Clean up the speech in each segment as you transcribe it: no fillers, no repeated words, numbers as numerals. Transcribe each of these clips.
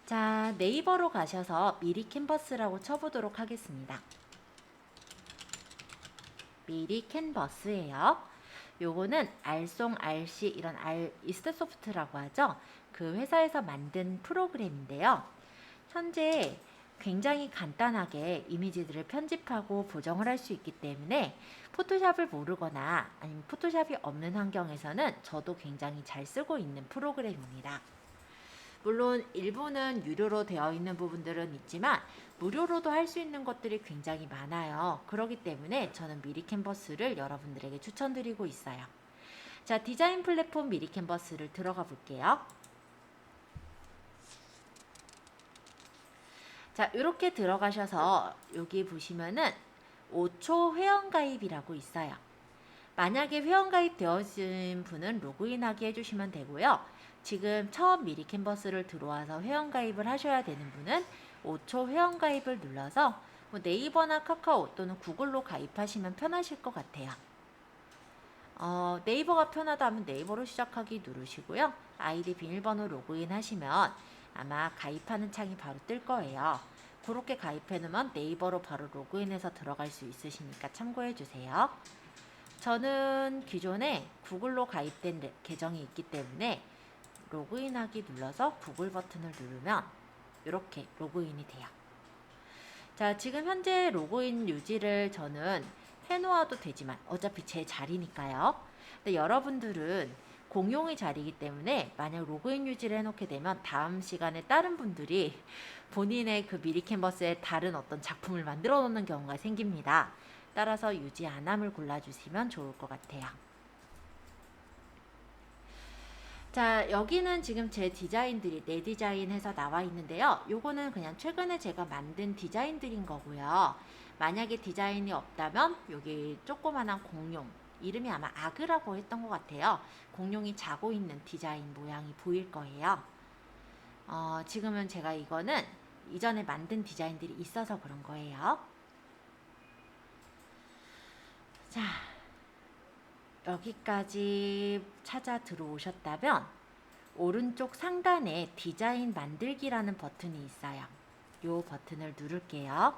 자, 네이버로 가셔서 미리 캔버스라고 쳐보도록 하겠습니다. 미리 캔버스예요. 요거는 알송, RC 이런 이스트소프트라고 하죠. 그 회사에서 만든 프로그램인데요. 현재 굉장히 간단하게 이미지들을 편집하고 보정을 할 수 있기 때문에 포토샵을 모르거나 아니면 포토샵이 없는 환경에서는 저도 굉장히 잘 쓰고 있는 프로그램입니다. 물론 일부는 유료로 되어 있는 부분들은 있지만 무료로도 할 수 있는 것들이 굉장히 많아요. 그렇기 때문에 저는 미리 캔버스를 여러분들에게 추천드리고 있어요. 자, 디자인 플랫폼 미리 캔버스를 들어가 볼게요. 자, 이렇게 들어가셔서 여기 보시면은 5초 회원가입이라고 있어요. 만약에 회원가입 되어진 분은 로그인하기 해주시면 되고요. 지금 처음 미리 캔버스를 들어와서 회원가입을 하셔야 되는 분은 5초 회원가입을 눌러서 뭐 네이버나 카카오 또는 구글로 가입하시면 편하실 것 같아요. 네이버가 편하다 하면 네이버로 시작하기 누르시고요. 아이디 비밀번호 로그인 하시면 아마 가입하는 창이 바로 뜰 거예요. 그렇게 가입해 놓으면 네이버로 바로 로그인해서 들어갈 수 있으시니까 참고해 주세요. 저는 기존에 구글로 가입된 계정이 있기 때문에 로그인하기 눌러서 구글 버튼을 누르면 이렇게 로그인이 돼요. 자, 지금 현재 로그인 유지를 저는 해놓아도 되지만 어차피 제 자리니까요. 근데 여러분들은 공용의 자리이기 때문에 만약 로그인 유지를 해놓게 되면 다음 시간에 다른 분들이 본인의 그 미리 캔버스에 다른 어떤 작품을 만들어 놓는 경우가 생깁니다. 따라서 유지 안함을 골라주시면 좋을 것 같아요. 자, 여기는 지금 제 디자인들이 내 디자인해서 나와 있는데요. 요거는 그냥 최근에 제가 만든 디자인들인 거고요. 만약에 디자인이 없다면 여기 조그만한 공룡, 이름이 아마 아그라고 했던 것 같아요. 공룡이 자고 있는 디자인 모양이 보일 거예요. 지금은 제가 이거는 이전에 만든 디자인들이 있어서 그런 거예요. 자, 여기까지 찾아 들어오셨다면 오른쪽 상단에 디자인 만들기라는 버튼이 있어요. 이 버튼을 누를게요.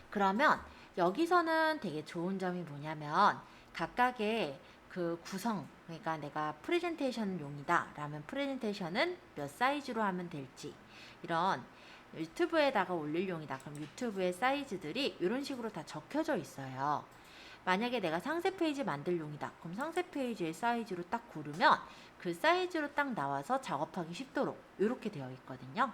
그러면 여기서는 되게 좋은 점이 뭐냐면 각각의 그 구성, 그러니까 내가 프레젠테이션 용이다 라면 프레젠테이션은 몇 사이즈로 하면 될지, 이런 유튜브에다가 올릴 용이다 그럼 유튜브의 사이즈들이 이런 식으로 다 적혀져 있어요. 만약에 내가 상세 페이지 만들 용이다 그럼 상세 페이지의 사이즈로 딱 고르면 그 사이즈로 딱 나와서 작업하기 쉽도록 이렇게 되어 있거든요.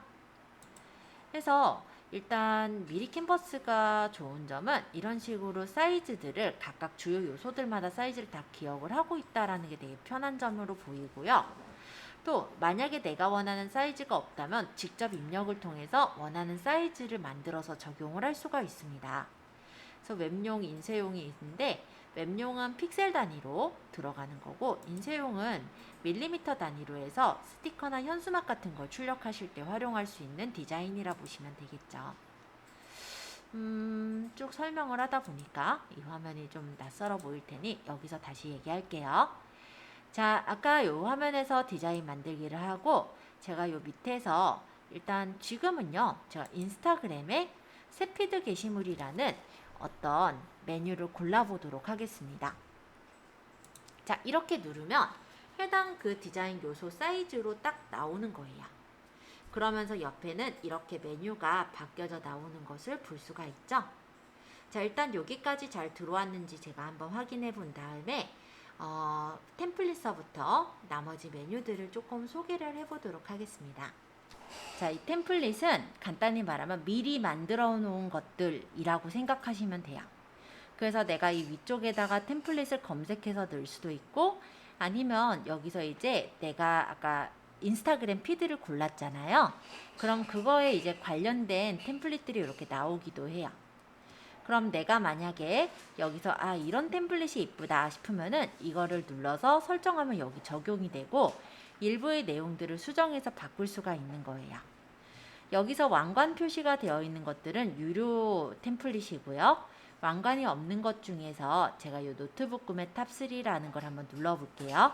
그래서 일단 미리 캔버스가 좋은 점은 이런 식으로 사이즈들을 각각 주요 요소들마다 사이즈를 다 기억을 하고 있다라는 게 되게 편한 점으로 보이고요. 또 만약에 내가 원하는 사이즈가 없다면 직접 입력을 통해서 원하는 사이즈를 만들어서 적용을 할 수가 있습니다. 그래서 웹용, 인쇄용이 있는데 웹용은 픽셀 단위로 들어가는 거고 인쇄용은 밀리미터 단위로 해서 스티커나 현수막 같은 걸 출력하실 때 활용할 수 있는 디자인이라 보시면 되겠죠. 쭉 설명을 하다 보니까 이 화면이 좀 낯설어 보일 테니 여기서 다시 얘기할게요. 자, 아까 이 화면에서 디자인 만들기를 하고 제가 요 밑에서 일단 지금은요 제가 인스타그램에 새피드 게시물이라는 어떤 메뉴를 골라보도록 하겠습니다. 자, 이렇게 누르면 해당 그 디자인 요소 사이즈로 딱 나오는 거예요. 그러면서 옆에는 이렇게 메뉴가 바뀌어져 나오는 것을 볼 수가 있죠. 자, 일단 여기까지 잘 들어왔는지 제가 한번 확인해 본 다음에 템플릿서부터 나머지 메뉴들을 조금 소개를 해보도록 하겠습니다. 자, 이 템플릿은 간단히 말하면 미리 만들어 놓은 것들이라고 생각하시면 돼요. 그래서 내가 이 위쪽에다가 템플릿을 검색해서 넣을 수도 있고 아니면 여기서 이제 내가 아까 인스타그램 피드를 골랐잖아요. 그럼 그거에 이제 관련된 템플릿들이 이렇게 나오기도 해요. 그럼 내가 만약에 여기서 이런 템플릿이 이쁘다 싶으면은 이거를 눌러서 설정하면 여기 적용이 되고 일부의 내용들을 수정해서 바꿀 수가 있는 거예요. 여기서 왕관 표시가 되어 있는 것들은 유료 템플릿이고요. 왕관이 없는 것 중에서 제가 이 노트북 구매 탑3라는 걸 한번 눌러볼게요.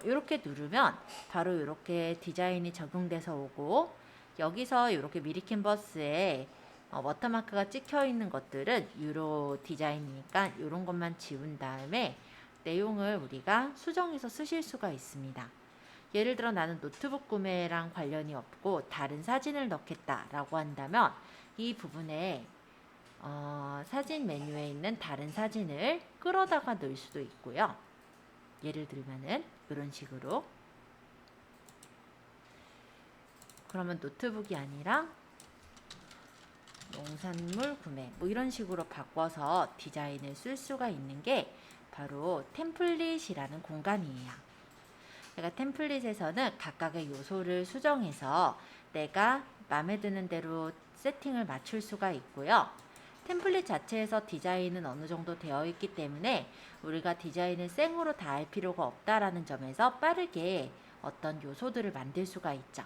이렇게 누르면 바로 이렇게 디자인이 적용돼서 오고, 여기서 이렇게 미리 캔버스에 워터마크가 찍혀 있는 것들은 유로 디자인이니까 이런 것만 지운 다음에 내용을 우리가 수정해서 쓰실 수가 있습니다. 예를 들어 나는 노트북 구매랑 관련이 없고 다른 사진을 넣겠다라고 한다면 이 부분에 사진 메뉴에 있는 다른 사진을 끌어다가 넣을 수도 있고요. 예를 들면은 이런 식으로, 그러면 노트북이 아니라 농산물 구매 뭐 이런 식으로 바꿔서 디자인을 쓸 수가 있는 게 바로 템플릿이라는 공간이에요. 그러니까 템플릿에서는 각각의 요소를 수정해서 내가 마음에 드는 대로 세팅을 맞출 수가 있고요. 템플릿 자체에서 디자인은 어느 정도 되어 있기 때문에 우리가 디자인을 생으로 다 할 필요가 없다라는 점에서 빠르게 어떤 요소들을 만들 수가 있죠.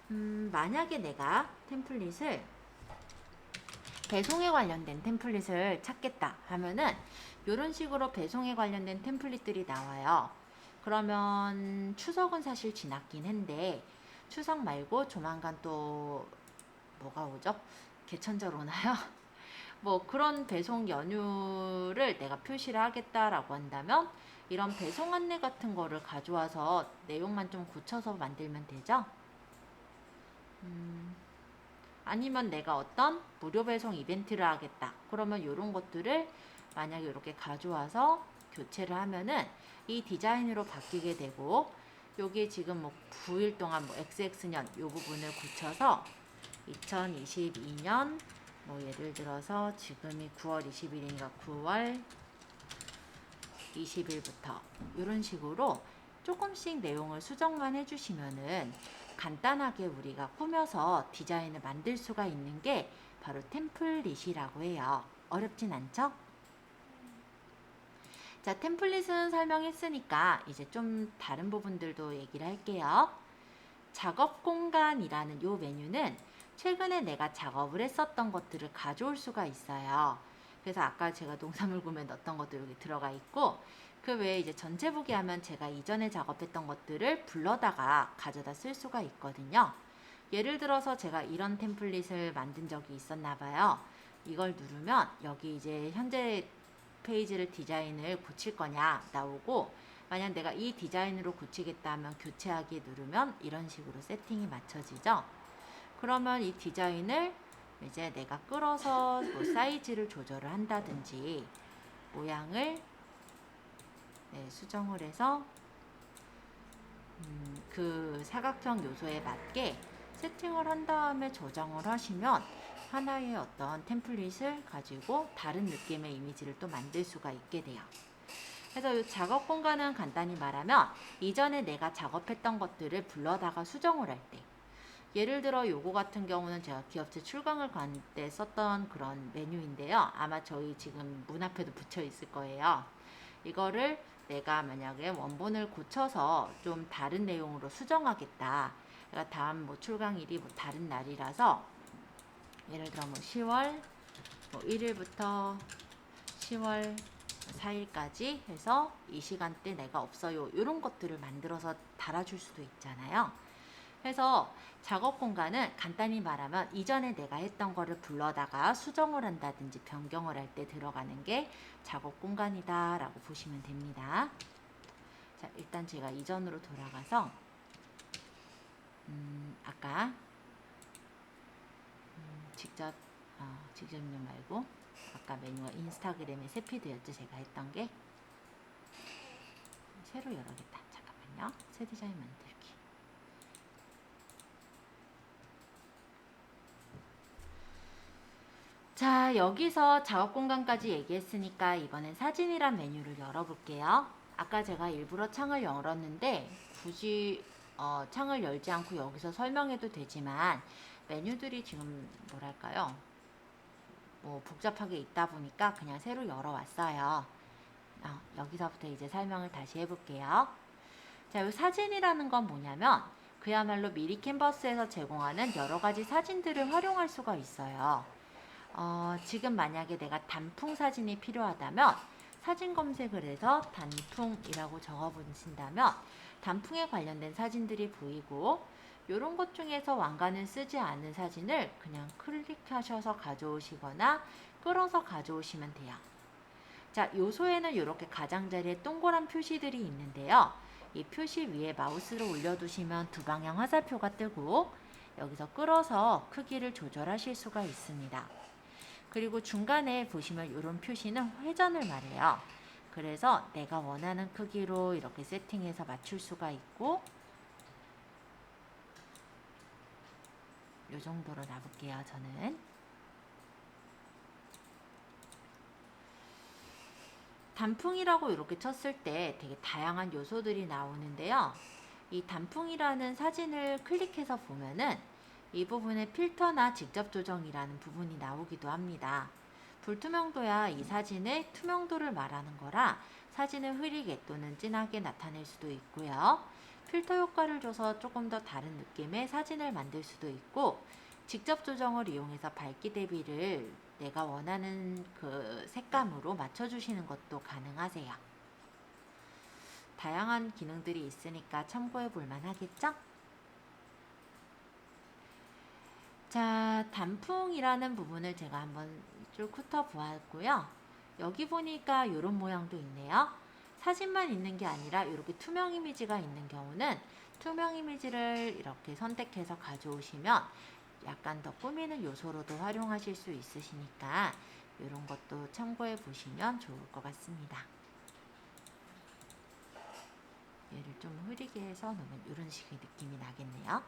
만약에 내가 템플릿을 배송에 관련된 템플릿을 찾겠다 하면은 이런 식으로 배송에 관련된 템플릿들이 나와요. 그러면 추석은 사실 지났긴 한데 추석 말고 조만간 또 뭐가 오죠? 개천절 오나요? 뭐 그런 배송 연휴를 내가 표시를 하겠다라고 한다면 이런 배송 안내 같은 거를 가져와서 내용만 좀 고쳐서 만들면 되죠. 아니면 내가 어떤 무료 배송 이벤트를 하겠다. 그러면 이런 것들을 만약에 이렇게 가져와서 교체를 하면은 이 디자인으로 바뀌게 되고, 여기에 지금 뭐 9일 동안 뭐 XX년 이 부분을 고쳐서 2022년 뭐 예를 들어서 지금이 9월 20일이니까 9월 20일부터 이런 식으로 조금씩 내용을 수정만 해주시면은 간단하게 우리가 꾸며서 디자인을 만들 수가 있는 게 바로 템플릿이라고 해요. 어렵진 않죠? 자, 템플릿은 설명했으니까 이제 좀 다른 부분들도 얘기를 할게요. 작업 공간이라는 요 메뉴는 최근에 내가 작업을 했었던 것들을 가져올 수가 있어요. 그래서 아까 제가 농산물 구매 넣었던 것도 여기 들어가 있고, 그 외에 이제 전체 보기 하면 제가 이전에 작업했던 것들을 불러다가 가져다 쓸 수가 있거든요. 예를 들어서 제가 이런 템플릿을 만든 적이 있었나 봐요. 이걸 누르면 여기 이제 현재 페이지를 디자인을 고칠 거냐 나오고, 만약 내가 이 디자인으로 고치겠다 하면 교체하기 누르면 이런 식으로 세팅이 맞춰지죠. 그러면 이 디자인을 이제 내가 끌어서 뭐 사이즈를 조절을 한다든지 모양을 수정을 해서 그 사각형 요소에 맞게 세팅을 한 다음에 저장을 하시면 하나의 어떤 템플릿을 가지고 다른 느낌의 이미지를 또 만들 수가 있게 돼요. 그래서 이 작업 공간은 간단히 말하면 이전에 내가 작업했던 것들을 불러다가 수정을 할 때, 예를 들어 요거 같은 경우는 제가 기업체 출강을 갈 때 썼던 그런 메뉴인데요. 아마 저희 지금 문 앞에도 붙여 있을 거예요. 이거를 내가 만약에 원본을 고쳐서 좀 다른 내용으로 수정하겠다. 그러니까 다음 뭐 출강일이 뭐 다른 날이라서 예를 들어 뭐 10월 뭐 1일부터 10월 4일까지 해서 이 시간대 내가 없어요. 이런 것들을 만들어서 달아줄 수도 있잖아요. 그래서 작업 공간은 간단히 말하면 이전에 내가 했던 거를 불러다가 수정을 한다든지 변경을 할 때 들어가는 게 작업 공간이다 라고 보시면 됩니다. 자, 일단 제가 이전으로 돌아가서 아까 직접 입력 말고 아까 메뉴가 인스타그램의 세피드였죠. 제가 했던 게 새로 열어야겠다. 잠깐만요. 새 디자인 만들기. 자, 여기서 작업 공간까지 얘기했으니까 이번엔 사진이란 메뉴를 열어볼게요. 아까 제가 일부러 창을 열었는데 굳이 창을 열지 않고 여기서 설명해도 되지만 메뉴들이 지금 뭐랄까요? 뭐 복잡하게 있다 보니까 그냥 새로 열어왔어요. 여기서부터 이제 설명을 다시 해볼게요. 자, 이 사진이라는 건 뭐냐면 그야말로 미리 캔버스에서 제공하는 여러 가지 사진들을 활용할 수가 있어요. 지금 만약에 내가 단풍 사진이 필요하다면 사진 검색을 해서 단풍이라고 적어 보신다면 단풍에 관련된 사진들이 보이고, 이런 것 중에서 왕관을 쓰지 않은 사진을 그냥 클릭하셔서 가져오시거나 끌어서 가져오시면 돼요. 자, 요소에는 이렇게 가장자리에 동그란 표시들이 있는데요. 이 표시 위에 마우스를 올려두시면 두 방향 화살표가 뜨고, 여기서 끌어서 크기를 조절하실 수가 있습니다. 그리고 중간에 보시면 이런 표시는 회전을 말해요. 그래서 내가 원하는 크기로 이렇게 세팅해서 맞출 수가 있고, 이 정도로 놔볼게요, 저는. 단풍이라고 이렇게 쳤을 때 되게 다양한 요소들이 나오는데요. 이 단풍이라는 사진을 클릭해서 보면은 이 부분에 필터나 직접 조정이라는 부분이 나오기도 합니다. 불투명도야 이 사진의 투명도를 말하는 거라 사진을 흐리게 또는 진하게 나타낼 수도 있고요. 필터 효과를 줘서 조금 더 다른 느낌의 사진을 만들 수도 있고, 직접 조정을 이용해서 밝기 대비를 내가 원하는 그 색감으로 맞춰주시는 것도 가능하세요. 다양한 기능들이 있으니까 참고해 볼 만하겠죠? 자, 단풍이라는 부분을 제가 한번 쭉 훑어보았고요. 여기 보니까 이런 모양도 있네요. 사진만 있는 게 아니라 이렇게 투명 이미지가 있는 경우는 투명 이미지를 이렇게 선택해서 가져오시면 약간 더 꾸미는 요소로도 활용하실 수 있으시니까 이런 것도 참고해 보시면 좋을 것 같습니다. 얘를 좀 흐리게 해서 놓으면 이런 식의 느낌이 나겠네요.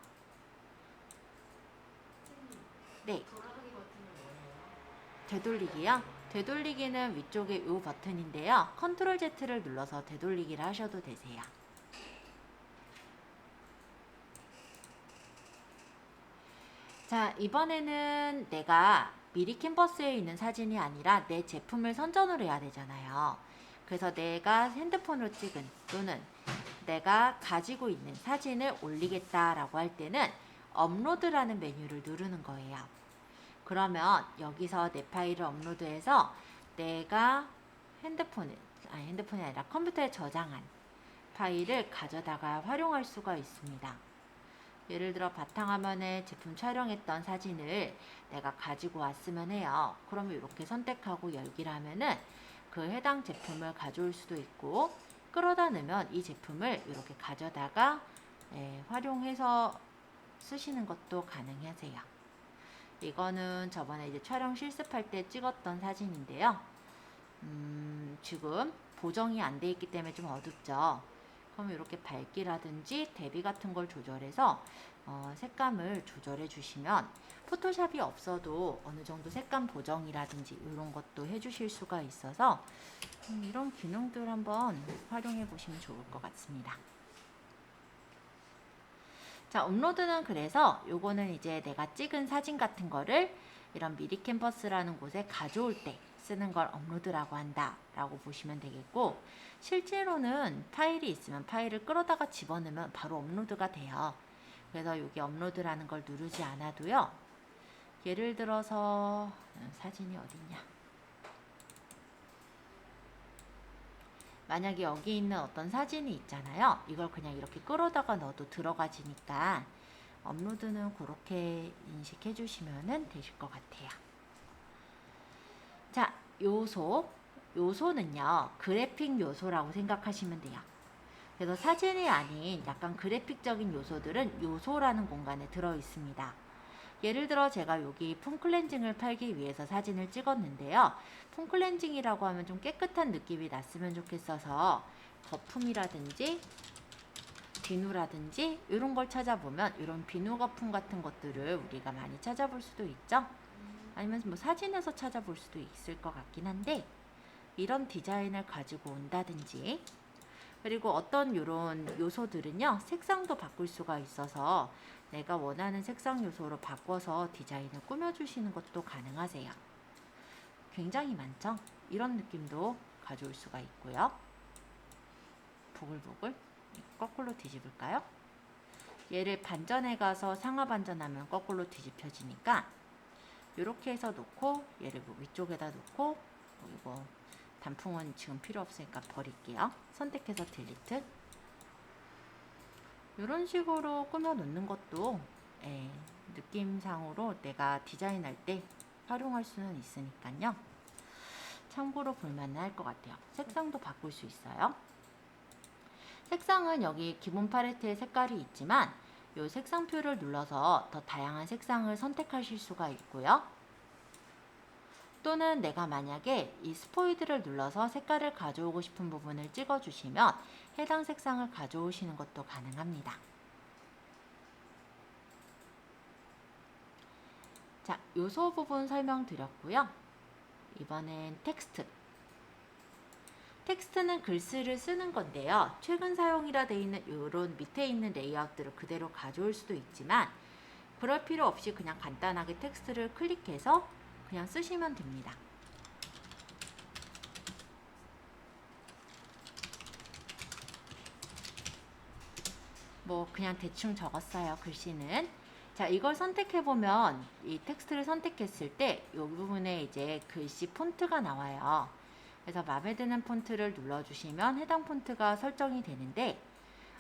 네. 돌아가기 버튼은 뭐예요? 되돌리기요? 되돌리기는 위쪽에 이 버튼인데요. 컨트롤 Z를 눌러서 되돌리기를 하셔도 되세요. 자, 이번에는 내가 미리 캔버스에 있는 사진이 아니라 내 제품을 선전을 해야 되잖아요. 그래서 내가 핸드폰으로 찍은 또는 내가 가지고 있는 사진을 올리겠다라고 할 때는 업로드라는 메뉴를 누르는 거예요. 그러면 여기서 내 파일을 업로드해서 내가 핸드폰이 아니라 컴퓨터에 저장한 파일을 가져다가 활용할 수가 있습니다. 예를 들어 바탕화면에 제품 촬영했던 사진을 내가 가지고 왔으면 해요. 그러면 이렇게 선택하고 열기를 하면은 그 해당 제품을 가져올 수도 있고, 끌어다 넣으면 이 제품을 이렇게 가져다가 활용해서 쓰시는 것도 가능하세요. 이거는 저번에 이제 촬영 실습할 때 찍었던 사진인데요. 지금 보정이 안 돼 있기 때문에 좀 어둡죠. 그럼 이렇게 밝기라든지 대비 같은 걸 조절해서 색감을 조절해 주시면 포토샵이 없어도 어느 정도 색감 보정이라든지 이런 것도 해 주실 수가 있어서 이런 기능들 한번 활용해 보시면 좋을 것 같습니다. 자, 업로드는 그래서 요거는 이제 내가 찍은 사진 같은 거를 이런 미리 캔버스라는 곳에 가져올 때 쓰는 걸 업로드라고 한다 라고 보시면 되겠고, 실제로는 파일이 있으면 파일을 끌어다가 집어넣으면 바로 업로드가 돼요. 그래서 여기 업로드라는 걸 누르지 않아도요. 예를 들어서 사진이 어딨냐, 만약에 여기 있는 어떤 사진이 있잖아요. 이걸 그냥 이렇게 끌어다가 넣어도 들어가지니까 업로드는 그렇게 인식해 주시면 되실 것 같아요. 자, 요소는요, 그래픽 요소라고 생각하시면 돼요. 그래서 사진이 아닌 약간 그래픽적인 요소들은 요소라는 공간에 들어 있습니다. 예를 들어 제가 여기 폼 클렌징을 팔기 위해서 사진을 찍었는데요. 폼 클렌징이라고 하면 좀 깨끗한 느낌이 났으면 좋겠어서 거품이라든지 비누라든지 이런 걸 찾아보면 이런 비누 거품 같은 것들을 우리가 많이 찾아볼 수도 있죠. 아니면 뭐 사진에서 찾아볼 수도 있을 것 같긴 한데, 이런 디자인을 가지고 온다든지, 그리고 어떤 이런 요소들은요, 색상도 바꿀 수가 있어서 내가 원하는 색상 요소로 바꿔서 디자인을 꾸며주시는 것도 가능하세요. 굉장히 많죠? 이런 느낌도 가져올 수가 있고요. 보글보글 거꾸로 뒤집을까요? 얘를 반전해 가서 상하 반전하면 거꾸로 뒤집혀지니까 이렇게 해서 놓고, 얘를 위쪽에다 놓고, 이거 단풍은 지금 필요 없으니까 버릴게요. 선택해서 딜리트. 이런 식으로 꾸며 놓는 것도 느낌상으로 내가 디자인할 때 활용할 수는 있으니까요. 참고로 볼만 할 것 같아요. 색상도 바꿀 수 있어요. 색상은 여기 기본 팔레트에 색깔이 있지만 이 색상표를 눌러서 더 다양한 색상을 선택하실 수가 있고요. 또는 내가 만약에 이 스포이드를 눌러서 색깔을 가져오고 싶은 부분을 찍어주시면 해당 색상을 가져오시는 것도 가능합니다. 자, 요소 부분 설명드렸고요. 이번엔 텍스트. 텍스트는 글씨를 쓰는 건데요. 최근 사용이라 되어 있는 이런 밑에 있는 레이아웃들을 그대로 가져올 수도 있지만 그럴 필요 없이 그냥 간단하게 텍스트를 클릭해서 그냥 쓰시면 됩니다. 뭐 그냥 대충 적었어요. 글씨는. 자, 이걸 선택해보면 이 텍스트를 선택했을 때 이 부분에 이제 글씨 폰트가 나와요. 그래서 마음에 드는 폰트를 눌러주시면 해당 폰트가 설정이 되는데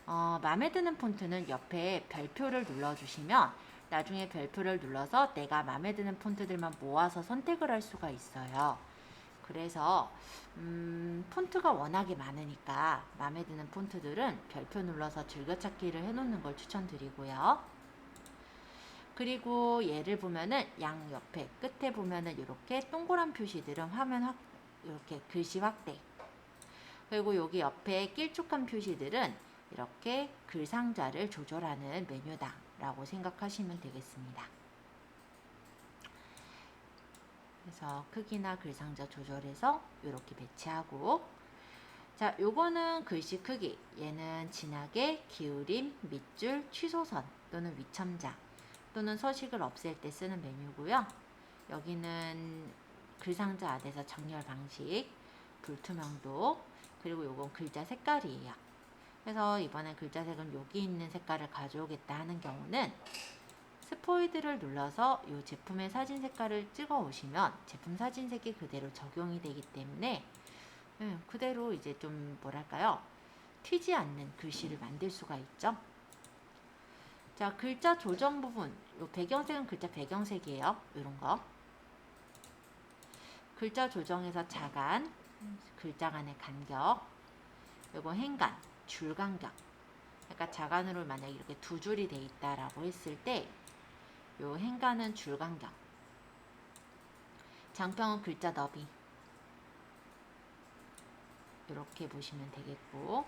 마음에 드는 폰트는 옆에 별표를 눌러주시면 나중에 별표를 눌러서 내가 마음에 드는 폰트들만 모아서 선택을 할 수가 있어요. 그래서 폰트가 워낙에 많으니까 마음에 드는 폰트들은 별표 눌러서 즐겨찾기를 해놓는 걸 추천드리고요. 그리고 얘를 보면은 양 옆에 끝에 보면은 이렇게 동그란 표시들은 화면 이렇게 글씨 확대. 그리고 여기 옆에 길쭉한 표시들은 이렇게 글 상자를 조절하는 메뉴다라고 생각하시면 되겠습니다. 그래서 크기나 글 상자 조절해서 이렇게 배치하고, 자, 요거는 글씨 크기. 얘는 진하게 기울임, 밑줄, 취소선 또는 위첨자 또는 서식을 없앨 때 쓰는 메뉴고요. 여기는 글 상자 안에서 정렬 방식, 불투명도, 그리고 요건 글자 색깔이에요. 그래서 이번엔 글자 색은 여기 있는 색깔을 가져오겠다 하는 경우는 스포이드를 눌러서 이 제품의 사진 색깔을 찍어 오시면 제품 사진색이 그대로 적용이 되기 때문에 그대로 이제 좀 뭐랄까요, 튀지 않는 글씨를 만들 수가 있죠. 자, 글자 조정 부분, 이 배경색은 글자 배경색이에요. 이런 거. 글자 조정에서 자간, 글자 간의 간격, 요거 행간, 줄 간격. 그러니까 자간으로 만약 이렇게 두 줄이 돼 있다라고 했을 때 요 행간은 줄 간격, 장평은 글자 너비. 이렇게 보시면 되겠고,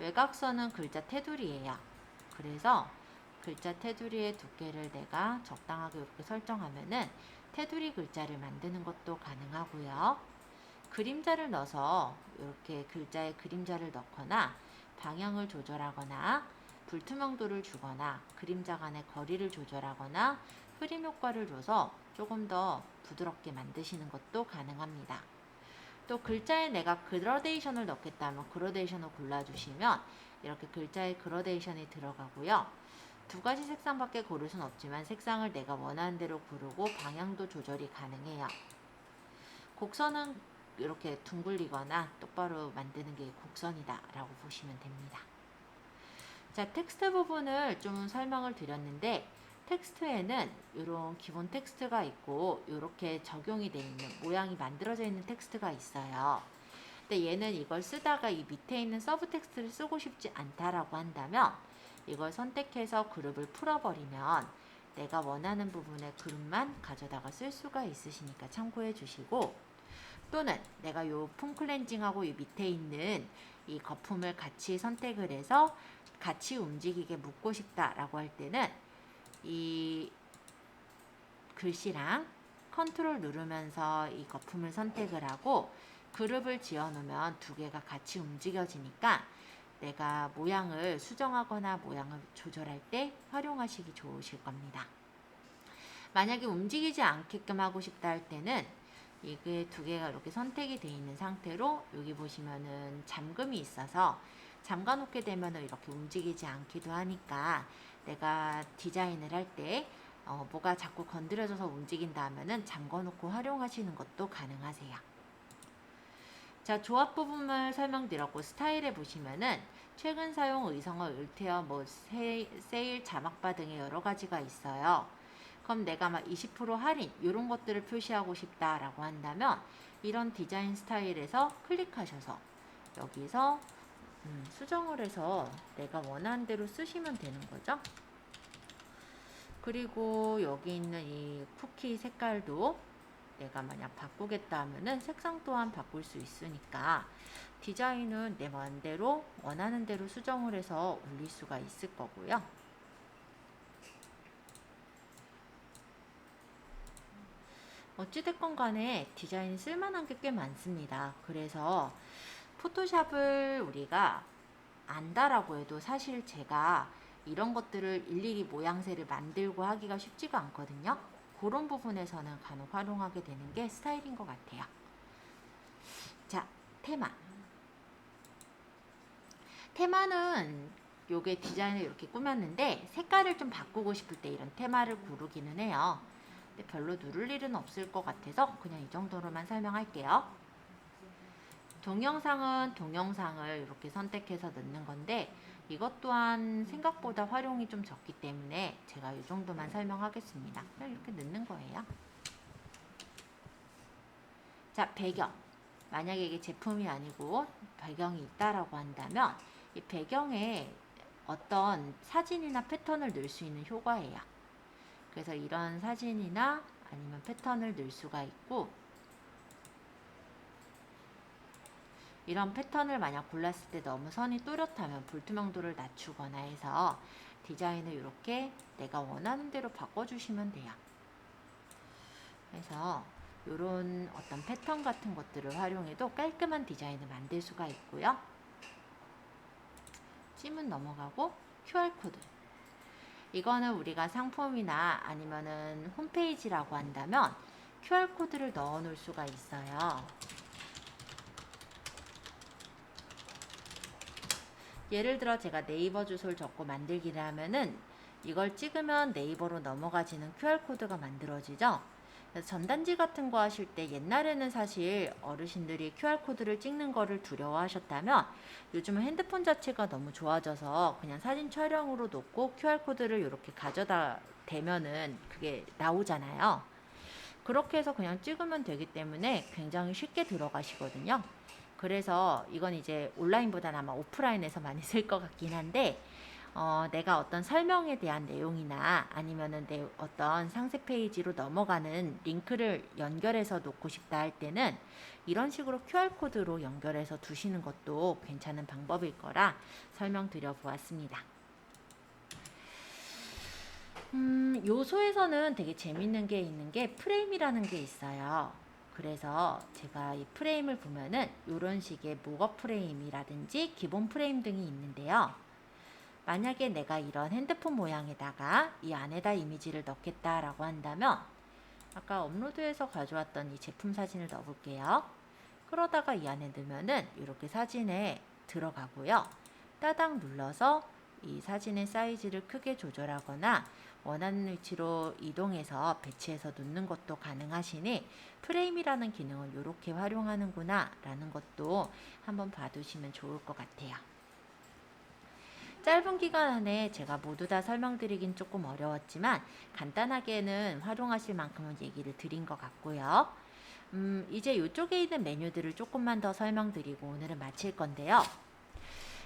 외곽선은 글자 테두리예요. 그래서 글자 테두리의 두께를 내가 적당하게 이렇게 설정하면은 테두리 글자를 만드는 것도 가능하고요. 그림자를 넣어서 이렇게 글자에 그림자를 넣거나 방향을 조절하거나 불투명도를 주거나 그림자 간의 거리를 조절하거나 흐림 효과를 줘서 조금 더 부드럽게 만드시는 것도 가능합니다. 또 글자에 내가 그라데이션을 넣겠다면 그라데이션을 골라주시면 이렇게 글자에 그라데이션이 들어가고요. 두 가지 색상밖에 고를 수는 없지만 색상을 내가 원하는 대로 고르고 방향도 조절이 가능해요. 곡선은 이렇게 둥글리거나 똑바로 만드는 게 곡선이다 라고 보시면 됩니다. 자, 텍스트 부분을 좀 설명을 드렸는데, 텍스트에는 이런 기본 텍스트가 있고 이렇게 적용이 되어 있는 모양이 만들어져 있는 텍스트가 있어요. 근데 얘는 이걸 쓰다가 이 밑에 있는 서브 텍스트를 쓰고 싶지 않다라고 한다면 이걸 선택해서 그룹을 풀어버리면 내가 원하는 부분의 그룹만 가져다가 쓸 수가 있으시니까 참고해 주시고, 또는 내가 요 폼 클렌징하고 이 밑에 있는 이 거품을 같이 선택을 해서 같이 움직이게 묶고 싶다라고 할 때는 이 글씨랑 컨트롤 누르면서 이 거품을 선택을 하고 그룹을 지어 놓으면 두 개가 같이 움직여지니까 내가 모양을 수정하거나 모양을 조절할 때 활용하시기 좋으실 겁니다. 만약에 움직이지 않게끔 하고 싶다 할 때는 이게 두 개가 이렇게 선택이 되어 있는 상태로 여기 보시면은 잠금이 있어서 잠가 놓게 되면은 이렇게 움직이지 않기도 하니까 내가 디자인을 할 때 뭐가 자꾸 건드려져서 움직인다 하면은 잠궈 놓고 활용하시는 것도 가능하세요. 자, 조합 부분을 설명드렸고 스타일에 보시면은 최근 사용 의성어 을테어 뭐 세일 자막바 등의 여러 가지가 있어요. 그럼 내가 막 20% 할인 이런 것들을 표시하고 싶다라고 한다면 이런 디자인 스타일에서 클릭하셔서 여기서 수정을 해서 내가 원하는 대로 쓰시면 되는 거죠. 그리고 여기 있는 이 쿠키 색깔도 내가 만약 바꾸겠다 하면은 색상 또한 바꿀 수 있으니까 디자인은 내 마음대로 원하는 대로 수정을 해서 올릴 수가 있을 거고요. 어찌됐건 간에 디자인이 쓸만한 게 꽤 많습니다. 그래서 포토샵을 우리가 안다라고 해도 사실 제가 이런 것들을 일일이 모양새를 만들고 하기가 쉽지가 않거든요. 그런 부분에서는 간혹 활용하게 되는 게 스타일인 것 같아요. 자, 테마. 테마는 요게 디자인을 이렇게 꾸몄는데 색깔을 좀 바꾸고 싶을 때 이런 테마를 고르기는 해요. 근데 별로 누를 일은 없을 것 같아서 그냥 이 정도로만 설명할게요. 동영상은 동영상을 이렇게 선택해서 넣는 건데 이것 또한 생각보다 활용이 좀 적기 때문에 제가 이 정도만 설명하겠습니다. 그냥 이렇게 넣는 거예요. 자, 배경. 만약에 이게 제품이 아니고 배경이 있다라고 한다면 이 배경에 어떤 사진이나 패턴을 넣을 수 있는 효과예요. 그래서 이런 사진이나 아니면 패턴을 넣을 수가 있고 이런 패턴을 만약 골랐을 때 너무 선이 또렷하면 불투명도를 낮추거나 해서 디자인을 이렇게 내가 원하는 대로 바꿔주시면 돼요. 그래서 이런 어떤 패턴 같은 것들을 활용해도 깔끔한 디자인을 만들 수가 있고요. 찜은 넘어가고 QR코드. 이거는 우리가 상품이나 아니면은 홈페이지라고 한다면 QR코드를 넣어 놓을 수가 있어요. 예를 들어 제가 네이버 주소를 적고 만들기를 하면은 이걸 찍으면 네이버로 넘어가지는 QR코드가 만들어지죠. 그래서 전단지 같은 거 하실 때 옛날에는 사실 어르신들이 QR코드를 찍는 거를 두려워하셨다면 요즘은 핸드폰 자체가 너무 좋아져서 그냥 사진 촬영으로 놓고 QR코드를 이렇게 가져다 대면은 그게 나오잖아요. 그렇게 해서 그냥 찍으면 되기 때문에 굉장히 쉽게 들어가시거든요. 그래서 이건 이제 온라인보다는 아마 오프라인에서 많이 쓸 것 같긴 한데 내가 어떤 설명에 대한 내용이나 아니면은 내 어떤 상세 페이지로 넘어가는 링크를 연결해서 놓고 싶다 할 때는 이런 식으로 QR코드로 연결해서 두시는 것도 괜찮은 방법일 거라 설명드려 보았습니다. 요소에서는 되게 재밌는 게 있는 게 프레임이라는 게 있어요. 그래서 제가 이 프레임을 보면은 이런 식의 모거 프레임이라든지 기본 프레임 등이 있는데요. 만약에 내가 이런 핸드폰 모양에다가 이 안에다 이미지를 넣겠다라고 한다면 아까 업로드해서 가져왔던 이 제품 사진을 넣어볼게요. 그러다가 이 안에 넣으면은 이렇게 사진에 들어가고요. 따당 눌러서 이 사진의 사이즈를 크게 조절하거나 원하는 위치로 이동해서 배치해서 놓는 것도 가능하시니 프레임이라는 기능을 이렇게 활용하는구나 라는 것도 한번 봐두시면 좋을 것 같아요. 짧은 기간 안에 제가 모두 다 설명드리긴 조금 어려웠지만 간단하게는 활용하실 만큼은 얘기를 드린 것 같고요. 이제 이쪽에 있는 메뉴들을 조금만 더 설명드리고 오늘은 마칠 건데요.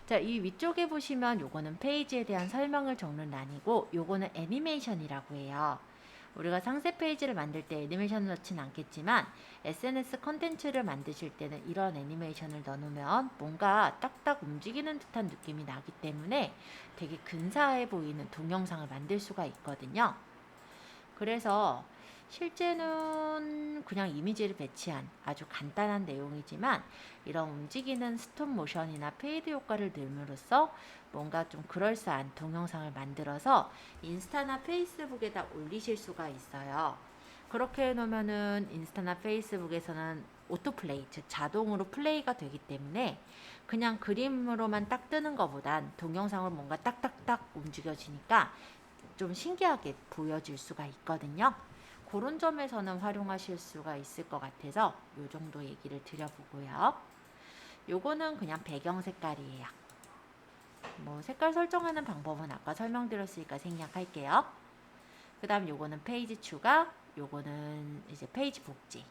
자, 이 위쪽에 보시면 요거는 페이지에 대한 설명을 적는 란이고 요거는 애니메이션이라고 해요. 우리가 상세 페이지를 만들 때 애니메이션을 넣지는 않겠지만 SNS 컨텐츠를 만드실 때는 이런 애니메이션을 넣어놓으면 뭔가 딱딱 움직이는 듯한 느낌이 나기 때문에 되게 근사해 보이는 동영상을 만들 수가 있거든요. 그래서 실제는 그냥 이미지를 배치한 아주 간단한 내용이지만 이런 움직이는 스톱 모션이나 페이드 효과를 넣음으로써 뭔가 좀 그럴싸한 동영상을 만들어서 인스타나 페이스북에다 올리실 수가 있어요. 그렇게 해놓으면은 인스타나 페이스북에서는 오토플레이, 즉 자동으로 플레이가 되기 때문에 그냥 그림으로만 딱 뜨는 것보단 동영상을 뭔가 딱딱딱 움직여지니까 좀 신기하게 보여질 수가 있거든요. 그런 점에서는 활용하실 수가 있을 것 같아서 이 정도 얘기를 드려보고요. 요거는 그냥 배경 색깔이에요. 뭐 색깔 설정하는 방법은 아까 설명드렸으니까 생략할게요. 그 다음 요거는 페이지 추가, 요거는 이제 페이지 복지.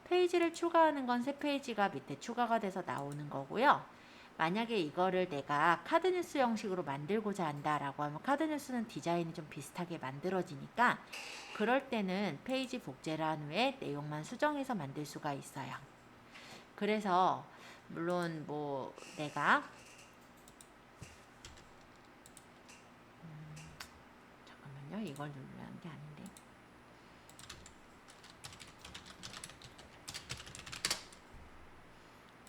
페이지를 추가하는 건 새 페이지가 밑에 추가가 돼서 나오는 거고요. 만약에 이거를 내가 카드뉴스 형식으로 만들고자 한다라고 하면 카드뉴스는 디자인이 좀 비슷하게 만들어지니까 그럴 때는 페이지 복제를 한 후에 내용만 수정해서 만들 수가 있어요. 그래서 물론 뭐 내가 잠깐만요. 이걸 누르라는 게 아닌데.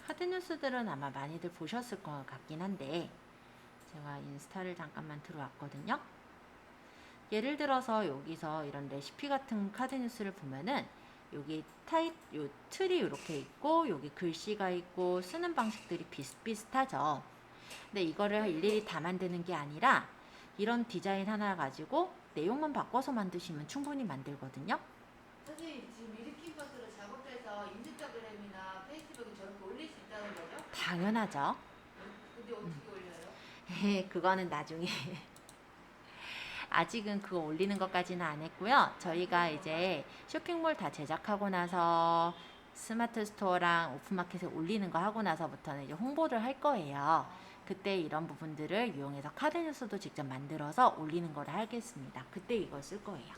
카드뉴스들은 아마 많이들 보셨을 것 같긴 한데 제가 인스타를 잠깐만 들어왔거든요. 예를 들어서 여기서 이런 레시피 같은 카드뉴스를 보면은 여기 요 틀이 이렇게 있고 여기 글씨가 있고 쓰는 방식들이 비슷비슷하죠. 근데 이거를 일일이 다 만드는 게 아니라 이런 디자인 하나 가지고 내용만 바꿔서 만드시면 충분히 만들거든요. 선생님 지금 일으킨 것으로 작업해서 인스타그램이나 페이스북에 저렇게 올릴 수 있다는 거죠? 당연하죠. 근데 어떻게 올려요? 그거는 나중에 아직은 그거 올리는 것까지는 안 했고요. 저희가 이제 쇼핑몰 다 제작하고 나서 스마트 스토어랑 오픈마켓에 올리는 거 하고 나서부터는 이제 홍보를 할 거예요. 그때 이런 부분들을 이용해서 카드뉴스도 직접 만들어서 올리는 거를 하겠습니다. 그때 이걸 쓸 거예요.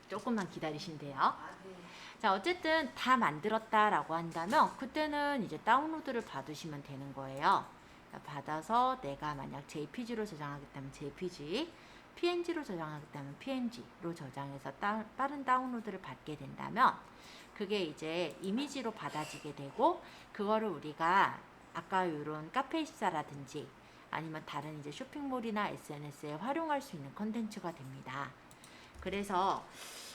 조금만 기다리시면 돼요. 네. 자, 어쨌든 다 만들었다라고 한다면 그때는 이제 다운로드를 받으시면 되는 거예요. 받아서 내가 만약 JPG로 저장하겠다면 JPG, PNG로 저장하겠다면 PNG로 저장해서 빠른 다운로드를 받게 된다면 그게 이제 이미지로 받아지게 되고 그거를 우리가 아까 이런 카페24라든지 아니면 다른 이제 쇼핑몰이나 SNS에 활용할 수 있는 컨텐츠가 됩니다. 그래서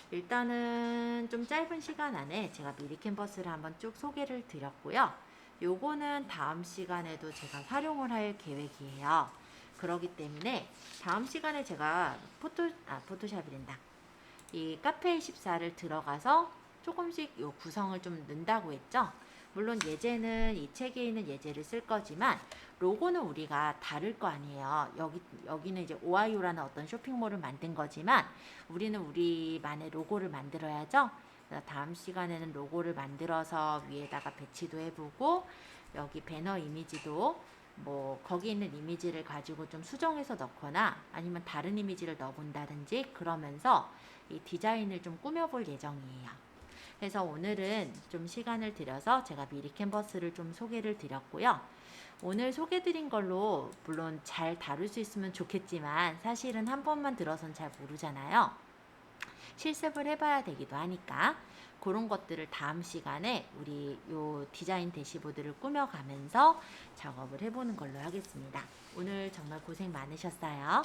일단은 좀 짧은 시간 안에 제가 미리 캔버스를 한번 쭉 소개를 드렸고요. 요거는 다음 시간에도 제가 활용을 할 계획이에요. 그러기 때문에 다음 시간에 제가 포토샵이란다. 이 카페24를 들어가서 조금씩 요 구성을 좀 넣는다고 했죠. 물론 예제는 이 책에 있는 예제를 쓸 거지만 로고는 우리가 다를 거 아니에요. 여기는 이제 오하이오라는 어떤 쇼핑몰을 만든 거지만 우리는 우리만의 로고를 만들어야죠. 그래서 다음 시간에는 로고를 만들어서 위에다가 배치도 해보고 여기 배너 이미지도 뭐 거기 있는 이미지를 가지고 좀 수정해서 넣거나 아니면 다른 이미지를 넣어본다든지 그러면서 이 디자인을 좀 꾸며볼 예정이에요. 그래서 오늘은 좀 시간을 들여서 제가 미리 캔버스를 좀 소개를 드렸고요. 오늘 소개드린 걸로 물론 잘 다룰 수 있으면 좋겠지만 사실은 한 번만 들어선 잘 모르잖아요. 실습을 해봐야 되기도 하니까 그런 것들을 다음 시간에 우리 요 디자인 대시보드를 꾸며가면서 작업을 해보는 걸로 하겠습니다. 오늘 정말 고생 많으셨어요.